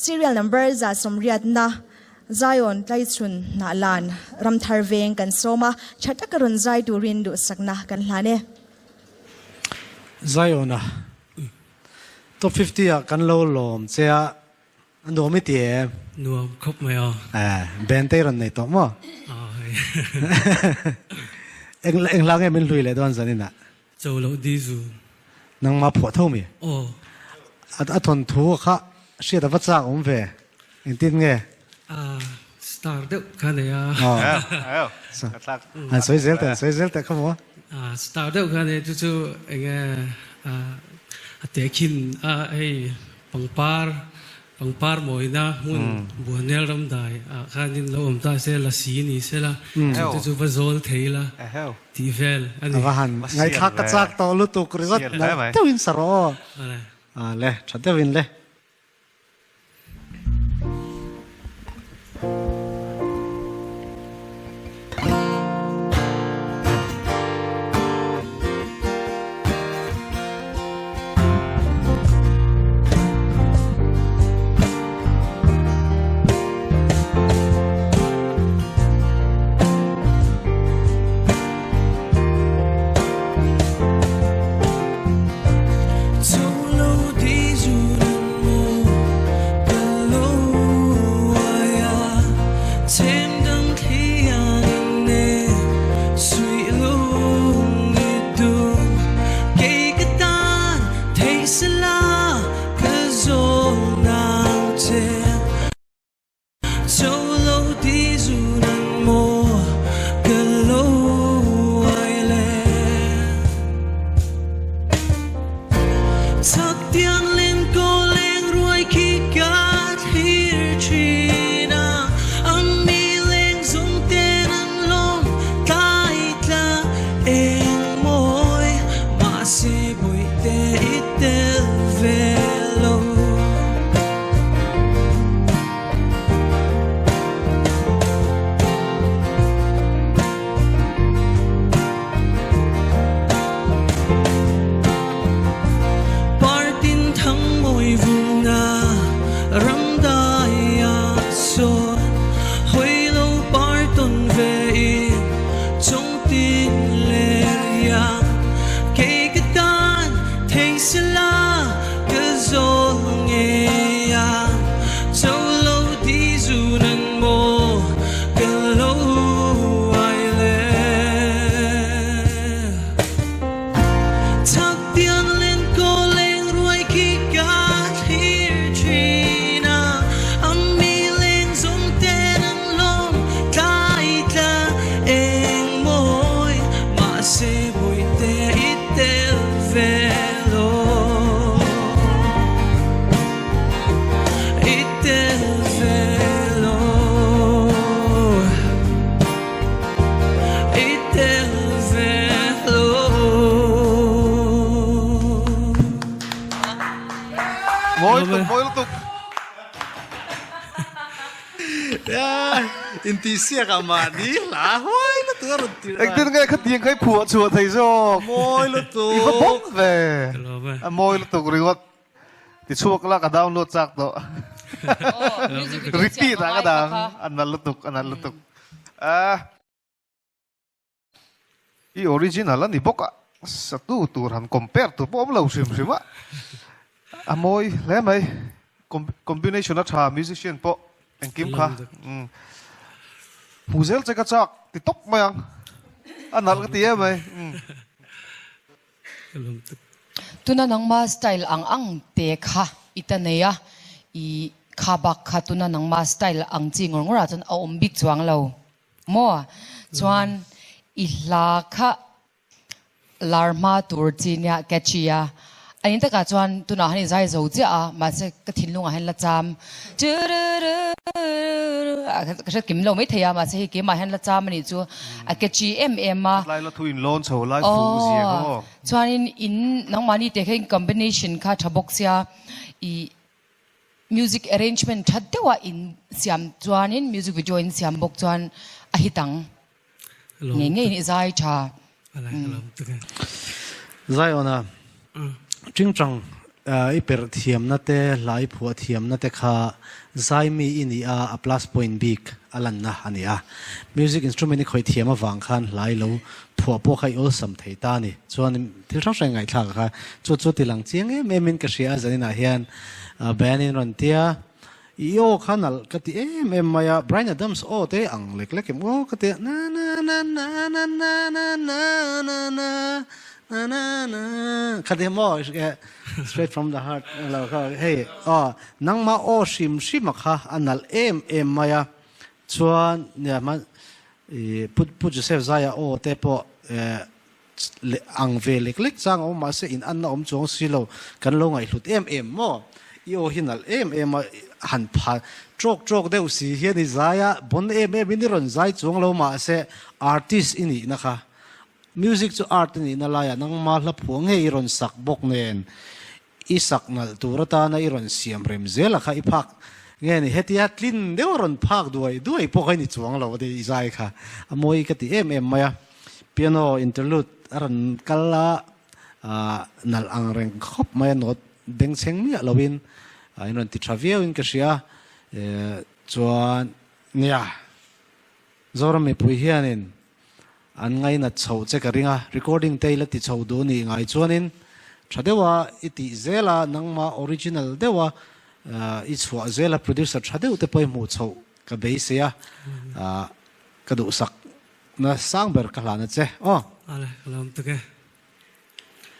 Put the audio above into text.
serial number za somriat na Zion Tlaichhun na lan ram tharveng kan soma chata karun zai turin du sakna kan hlane Ziona top 50 à kan lo lom chea an do mi tie nuam khop mai ben te ron nei to mo eng lang em min lui le don zanina châu lo đi zu nang ma phuah tho mi oh a thon thu kha sia da wacha ve in tin nge start được cái này an soi zel te khamo start được cái này chú anh Tlaichhun ai bằng par mỗi na muốn buồn nè làm đại cái này lâu ông ta sẽ là xí ni sẽ là chú phải zol thấy là thì vel anh han ngai khak ka chak to lu tu krizat na tawin saro le chatawin le intihsiak Mahni la hoi nó tur anh tin nghe khát tiếng cái phuah chùa thầy rồi moi lu tu iba bốc về moi lu tu riwat thì chuộc là cả download chắc đó repeat cả đó anh lu tu i original là ni bốc à satu tur han compare tu bom lâu sim sim á moi lẽ mày combination là cha musician po anh kim kha Puzel cakap cak, TikTok mayang, anak ketia may. Tuna nang ma style ang te kha itanaya I khabak kha tuna nang ma style ang chingor ngora chan a ombik chuang lo mo chuan I hla kha larma turchinia kachia anh ta cả chuan tuna hani zai zo cha ma se ka thinlung a hen la cham cái kiếm lâu mấy thầy mà sẽ kiếm mà hen là cha mình chú cái chị em mà lại là thui lon sầu lại phụ gì đó cho nên in nông Mahni để cái combination khác thà bốc xia I music arrangement thà dewa in siam cho nên music video in siam bốc chuan a hitang nghe nghe in zai cha Ziona chính trang i per thiam na te lai phuah thiam na te kha zai mi ini a plus point big alan na ania music instrument ni khoi thiam awang khan lai lo phuah po khai ol sam thei ta ni chuan thil thang sai ngai thla kha chu tilang chiang em min ka ria zanina hian ban in ron tia yo khanal kati em maya Brian Adams o te ang lek em o kati na na na na na na na na na na kati mo straight from the heart hey nang ma o shim kha anal em maya chuan ne ma put Joseph Zaya o te po ang ve lek chang o ma se in an na om chong silo kan lo ngai hlut em mo yo hinal em han pha trok deu si hian ni Zaya bon em ni ron zai chung lo ma se artist ini na kha music to art ni na la ya nang ma hla phuang he iron sak bok nen isak nal turata na iron siam rem zela kha iphak nge ni hetia tlin deu ron phak duai po khai ni chuang lo de izai kha amoi ka ti em maya piano interlude aran kala nal ang reng khop mai not deng cheng mi lowin iron ti travia in ka sia chuan nia zoram me pui hianin an ngai na chho che ka ringa recording taila ti chho do ni ngai chuanin thadewa iti zela nangma original dewa i chhuah zela producer thadeu te poi mu chho ka beisia ka du sak na sangber ka hlana che Ale kalam take